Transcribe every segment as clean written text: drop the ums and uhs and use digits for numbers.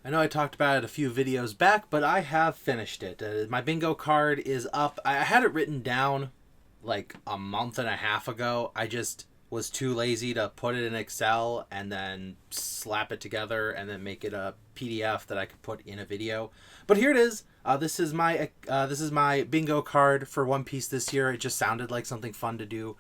I know I talked about it a few videos back, but I have finished it. My bingo card is up. I had it written down like a month and a half ago. I just was too lazy to put it in Excel and then slap it together and then make it a PDF that I could put in a video. But here it is. This is my bingo card for One Piece this year. It just sounded like something fun to do.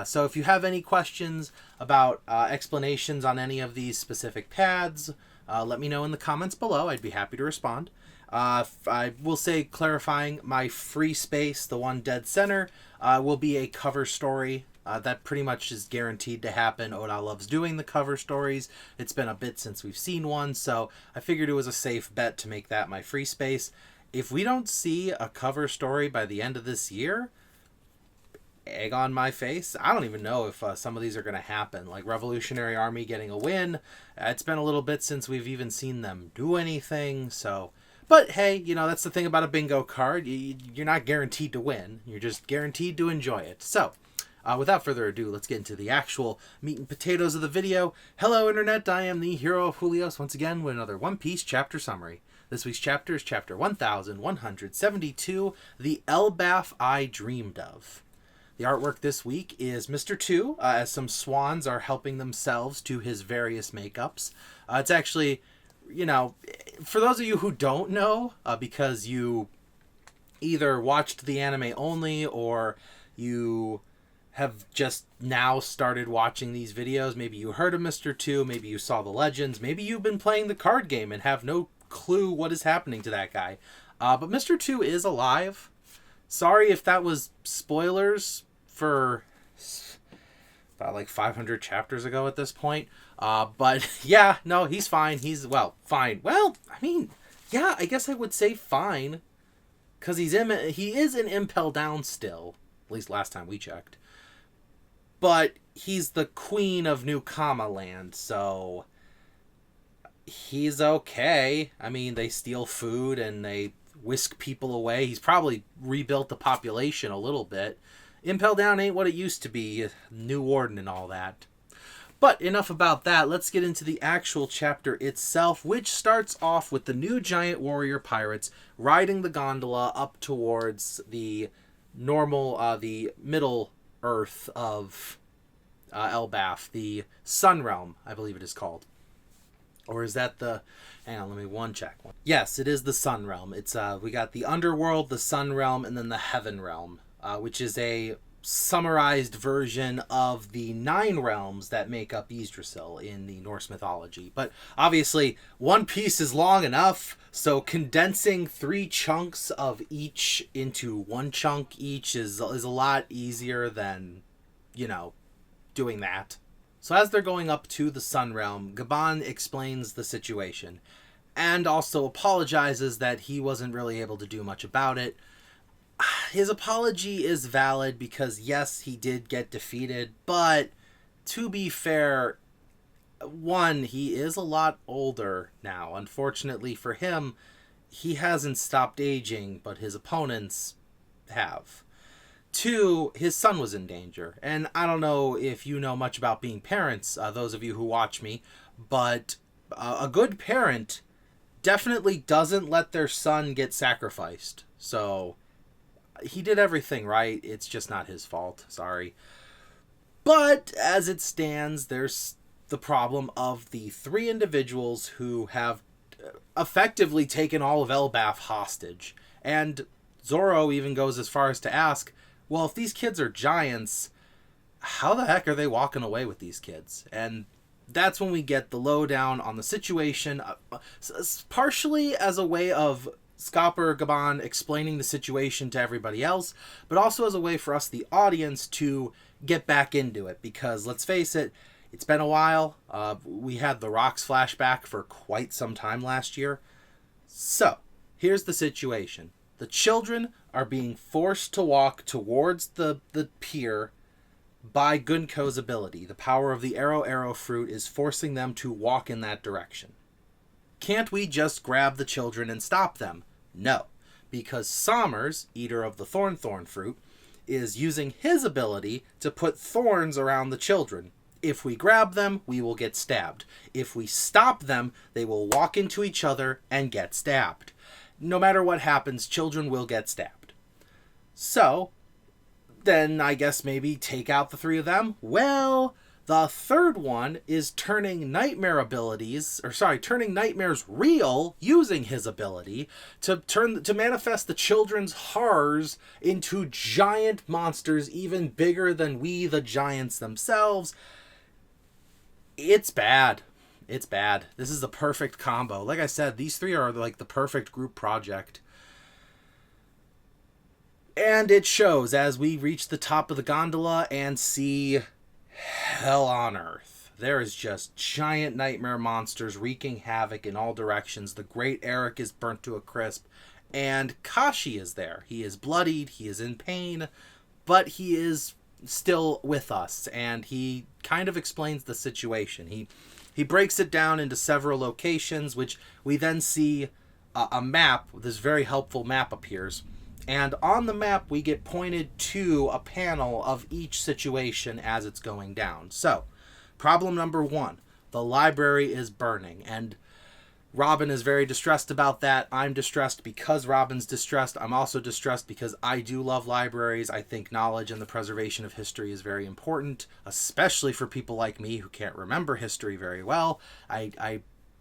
So if you have any questions about explanations on any of these specific pads, let me know in the comments below. I'd be happy to respond. I will say, clarifying, my free space, the one dead center, will be a cover story. That pretty much is guaranteed to happen. Oda loves doing the cover stories. It's been a bit since we've seen one, so I figured it was a safe bet to make that my free space. If we don't see a cover story by the end of this year, egg on my face. I don't even know if some of these are going to happen. Like Revolutionary Army getting a win. It's been a little bit since we've even seen them do anything, so... But hey, you know, that's the thing about a bingo card. You're not guaranteed to win. You're just guaranteed to enjoy it. So, without further ado, let's get into the actual meat and potatoes of the video. Hello, Internet. I am the hero of Julios once again with another One Piece chapter summary. This week's chapter is chapter 1172, The Elbaf I Dreamed Of. The artwork this week is Mr. 2, as some swans are helping themselves to his various makeups. It's actually... You know, for those of you who don't know, because you either watched the anime only or you have just now started watching these videos, maybe you heard of Mr. 2, maybe you saw the legends, maybe you've been playing the card game and have no clue what is happening to that guy. But Mr. 2 is alive. Sorry if that was spoilers for... about like 500 chapters ago at this point. But yeah, no, he's fine. He's, well, fine. Well, I mean, yeah, I guess I would say fine. Because he is in Impel Down still. At least last time we checked. But he's the queen of New Kama Land, so... he's okay. I mean, they steal food and they whisk people away. He's probably rebuilt the population a little bit. Impel Down ain't what it used to be. New Warden and all that. But enough about that. Let's get into the actual chapter itself, which starts off with the new giant warrior pirates riding the gondola up towards the the middle earth of Elbaf, the Sun Realm, I believe it is called. Or is that the... hang on, let me check. Yes, it is the Sun Realm. It's we got the Underworld, the Sun Realm, and then the Heaven Realm. Which is a summarized version of the 9 realms that make up Yggdrasil in the Norse mythology. But obviously, One Piece is long enough, so condensing 3 chunks of each into 1 chunk each is a lot easier than, you know, doing that. So as they're going up to the Sun Realm, Gaban explains the situation, and also apologizes that he wasn't really able to do much about it. His apology is valid because, yes, he did get defeated, but to be fair, one, he is a lot older now. Unfortunately for him, he hasn't stopped aging, but his opponents have. 2, his son was in danger, and I don't know if you know much about being parents, those of you who watch me, but a good parent definitely doesn't let their son get sacrificed, so... he did everything right. It's just not his fault. Sorry. But as it stands, there's the problem of the 3 individuals who have effectively taken all of Elbaf hostage. And Zoro even goes as far as to ask, well, if these kids are giants, how the heck are they walking away with these kids? And that's when we get the lowdown on the situation, partially as a way of Scopper Gaban explaining the situation to everybody else, but also as a way for us, the audience, to get back into it. Because, let's face it, it's been a while. We had the Rocks flashback for quite some time last year. So, here's the situation. The children are being forced to walk towards the pier by Gunko's ability. The power of the Arrow fruit is forcing them to walk in that direction. Can't we just grab the children and stop them? No, because Sommers, eater of the Thorn fruit, is using his ability to put thorns around the children. If we grab them, we will get stabbed. If we stop them, they will walk into each other and get stabbed. No matter what happens, children will get stabbed. So, then I guess maybe take out the 3 of them. Well, the third one is turning nightmares real using his ability to manifest the children's horrors into giant monsters even bigger than we, the giants themselves. It's bad. It's bad. This is the perfect combo. Like I said, these 3 are like the perfect group project. And it shows as we reach the top of the gondola and see hell on earth. There is just giant nightmare monsters wreaking havoc in all directions. The great Eric is burnt to a crisp. And Kashi is there. He is bloodied. He is in pain. But he is still with us. And he kind of explains the situation. He breaks it down into several locations, which we then see a map. This very helpful map appears. And on the map, we get pointed to a panel of each situation as it's going down. So, problem number 1. The library is burning. And Robin is very distressed about that. I'm distressed because Robin's distressed. I'm also distressed because I do love libraries. I think knowledge and the preservation of history is very important, especially for people like me who can't remember history very well.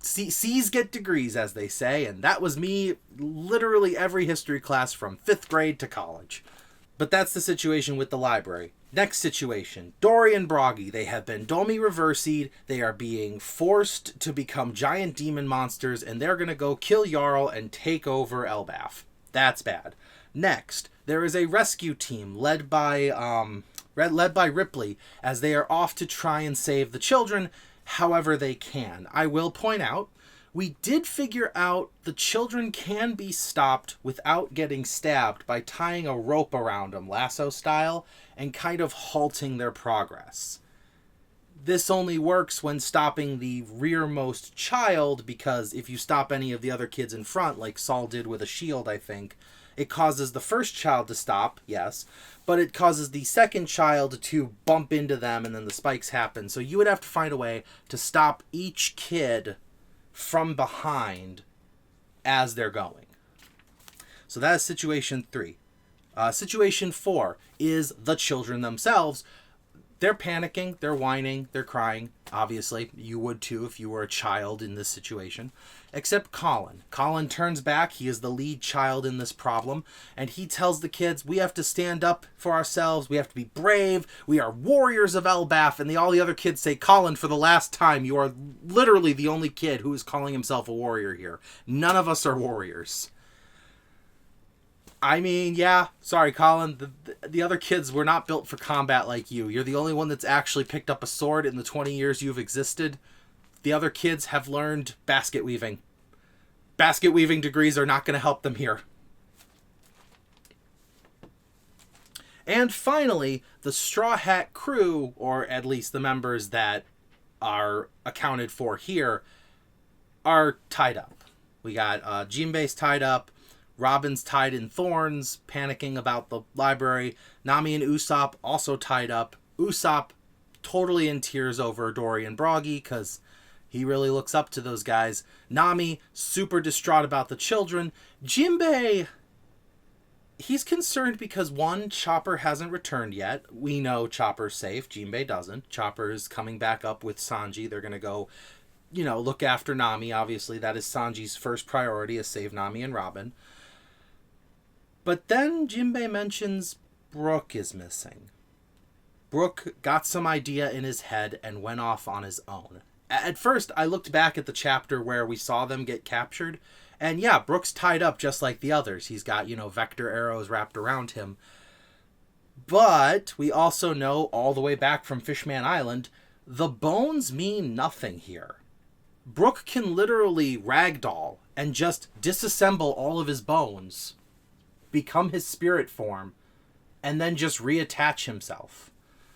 C's get degrees, as they say, and that was me literally every history class from 5th grade to college. But that's the situation with the library. Next situation, Dory and Broggy. They have been Domi reversied. They are being forced to become giant demon monsters, and they're going to go kill Jarl and take over Elbaf. That's bad. Next, there is a rescue team led by Ripley, as they are off to try and save the children however they can. I will point out, we did figure out the children can be stopped without getting stabbed by tying a rope around them, lasso style, and kind of halting their progress. This only works when stopping the rearmost child, because if you stop any of the other kids in front, like Saul did with a shield, I think, it causes the first child to stop, yes, but it causes the second child to bump into them and then the spikes happen. So you would have to find a way to stop each kid from behind as they're going. So that is situation 3. Situation 4 is the children themselves. They're panicking, they're whining, they're crying. Obviously, you would too if you were a child in this situation. Except Colin. Colin turns back. He is the lead child in this problem. And he tells the kids, we have to stand up for ourselves. We have to be brave. We are warriors of Elbaf. And all the other kids say, Colin, for the last time, you are literally the only kid who is calling himself a warrior here. None of us are warriors. I mean, yeah, sorry, Colin. The other kids were not built for combat like you. You're the only one that's actually picked up a sword in the 20 years you've existed. The other kids have learned basket weaving. Basket weaving degrees are not going to help them here. And finally, the Straw Hat crew, or at least the members that are accounted for here, are tied up. We got Jinbei's tied up. Robin's tied in thorns, panicking about the library. Nami and Usopp also tied up. Usopp totally in tears over Dory and Broggy because he really looks up to those guys. Nami super distraught about the children. Jinbei, he's concerned because one, Chopper hasn't returned yet. We know Chopper's safe. Jinbei doesn't. Chopper is coming back up with Sanji. They're going to go, look after Nami. Obviously, that is Sanji's first priority, is save Nami and Robin. But then Jinbei mentions Brook is missing. Brook got some idea in his head and went off on his own. At first, I looked back at the chapter where we saw them get captured, and yeah, Brook's tied up just like the others. He's got, vector arrows wrapped around him. But we also know all the way back from Fishman Island, the bones mean nothing here. Brook can literally ragdoll and just disassemble all of his bones, become his spirit form, and then just reattach himself.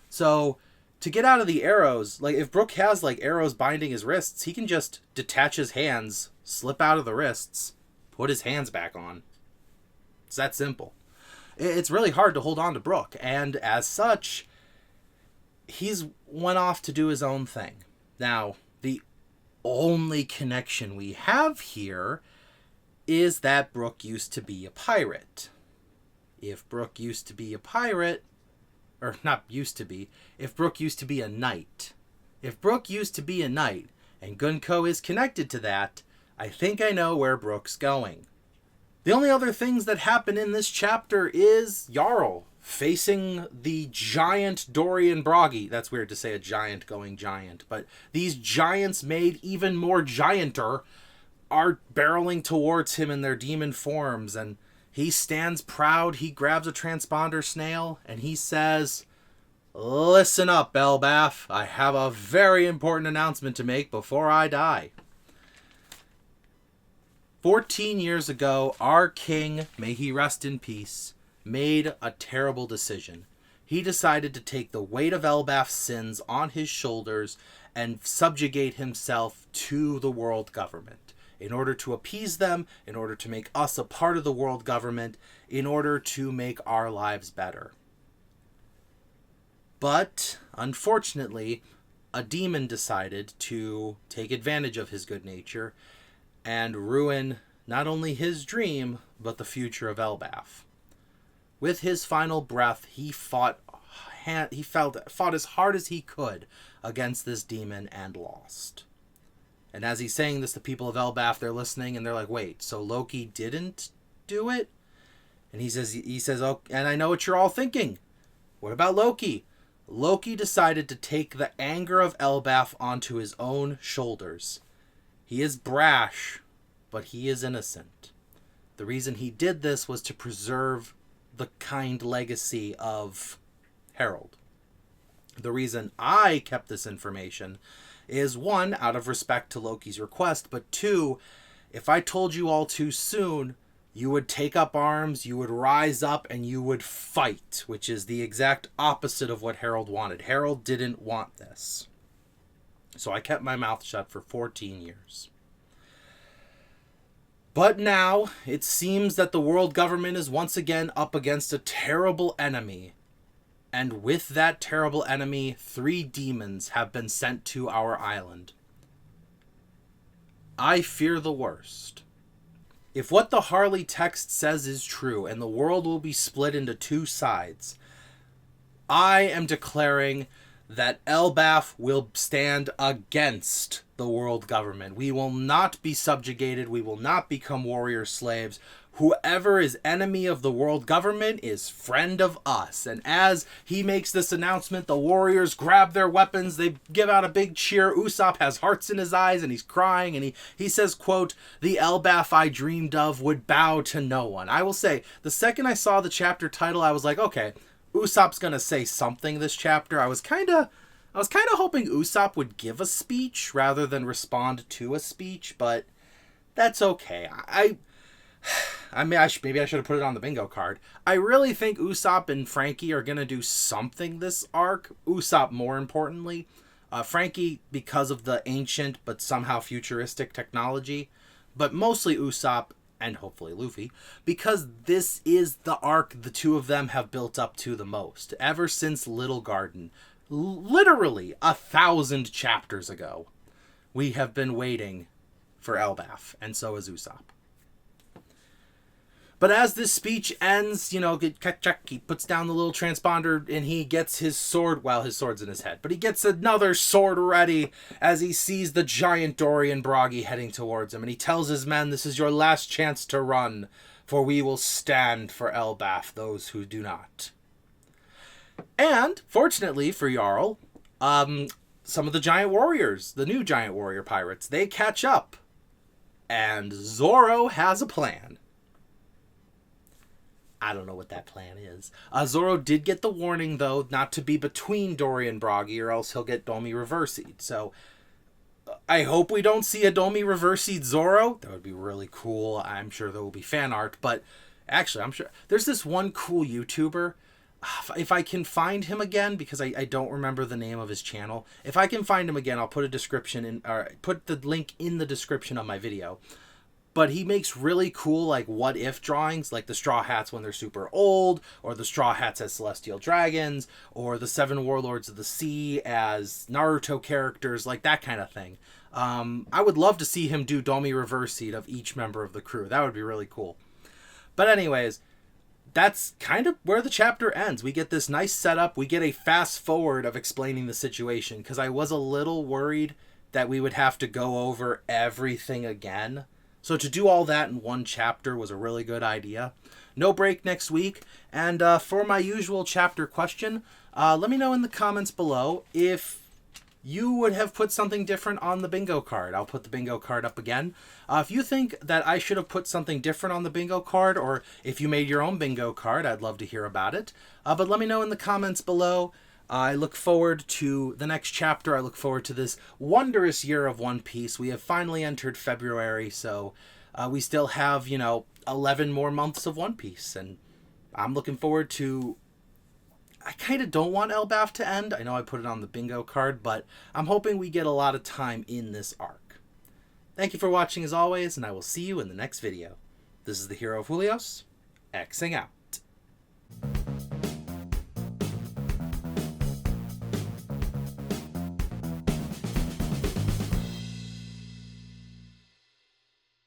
So, to get out of the arrows, like if Brook has arrows binding his wrists, he can just detach his hands, slip out of the wrists, put his hands back on. It's that simple. It's really hard to hold on to Brook, and as such, he's went off to do his own thing. Now, the only connection we have here is that Brook used to be a pirate. If Brook used to be a pirate, or not used to be, if Brook used to be a knight. If Brook used to be a knight, and Gunko is connected to that, I think I know where Brook's going. The only other things that happen in this chapter is Jarl facing the giant Dorian Broggy. That's weird to say a giant going giant, but these giants made even more gianter are barreling towards him in their demon forms, and he stands proud. He grabs a transponder snail and he says, "Listen up, Elbaf. I have a very important announcement to make before I die." 14 years ago, our king, may he rest in peace, made a terrible decision. He decided to take the weight of Elbaf's sins on his shoulders and subjugate himself to the world government in order to appease them, in order to make us a part of the world government, in order to make our lives better. But, unfortunately, a demon decided to take advantage of his good nature and ruin not only his dream, but the future of Elbaf. With his final breath, he fought as hard as he could against this demon and lost. And as he's saying this, the people of Elbaf, they're listening and they're like, "Wait, so Loki didn't do it?" And he says, "Oh, and I know what you're all thinking. What about Loki?" Loki decided to take the anger of Elbaf onto his own shoulders. He is brash, but he is innocent. The reason he did this was to preserve the kind legacy of Harold. The reason I kept this information is, one, out of respect to Loki's request, but two, if I told you all too soon, you would take up arms, you would rise up, and you would fight, which is the exact opposite of what Harold wanted. Harold didn't want this. So I kept my mouth shut for 14 years. But now, it seems that the world government is once again up against a terrible enemy. And with that terrible enemy, 3 demons have been sent to our island. I fear the worst. If what the Harley text says is true, and the world will be split into 2 sides, I am declaring that Elbaf will stand against the world government. We will not be subjugated. We will not become warrior slaves. Whoever is enemy of the world government is friend of us. And as he makes this announcement, the warriors grab their weapons. They give out a big cheer. Usopp has hearts in his eyes and he's crying. And he says, quote, "The Elbaf I dreamed of would bow to no one." I will say, the second I saw the chapter title, I was like, okay, Usopp's going to say something this chapter. I was kind of hoping Usopp would give a speech rather than respond to a speech, but that's okay. Maybe I should have put it on the bingo card. I really think Usopp and Frankie are going to do something this arc. Usopp more importantly. Frankie because of the ancient but somehow futuristic technology. But mostly Usopp and hopefully Luffy, because this is the arc the 2 of them have built up to the most. Ever since Little Garden. Literally 1,000 chapters ago. We have been waiting for Elbaf. And so is Usopp. But as this speech ends, he puts down the little transponder and he gets his sword. Well, his sword's in his head, but he gets another sword ready as he sees the giant Dorian Broggy heading towards him. And he tells his men, "This is your last chance to run, for we will stand for Elbaf, those who do not." And, fortunately for Jarl, some of the giant warriors, the new giant warrior pirates, they catch up. And ZORO has a plan. I don't know what that plan is. ZORO did get the warning, though, not to be between Dory and Broggy, or else he'll get Domi reversied. So, I hope we don't see a Domi reversied ZORO. That would be really cool. I'm sure there will be fan art, but actually, I'm sure there's this one cool YouTuber. If I can find him again, because I don't remember the name of his channel. If I can find him again, I'll put a description in, or put the link in the description of my video. but he makes really cool, like, what-if drawings, like the Straw Hats when they're super old, or the Straw Hats as Celestial Dragons, or the Seven Warlords of the Sea as Naruto characters, like that kind of thing. I would love to see him do Domi Reverse Seed of each member of the crew. That would be really cool. But anyways, that's kind of where the chapter ends. We get this nice setup. We get a fast forward of explaining the situation, because I was a little worried that we would have to go over everything again. So to do all that in one chapter was a really good idea. No break next week. And for my usual chapter question, let me know in the comments below if you would have put something different on the bingo card. I'll put the bingo card up again. If you think that I should have put something different on the bingo card, or if you made your own bingo card, I'd love to hear about it. But let me know in the comments below. I look forward to the next chapter. I look forward to this wondrous year of One Piece. We have finally entered February, so we still have, 11 more months of One Piece. And I'm looking forward to... I kind of don't want Elbaf to end. I know I put it on the bingo card, but I'm hoping we get a lot of time in this arc. Thank you for watching as always, and I will see you in the next video. This is the Hero of Julios, Xing out.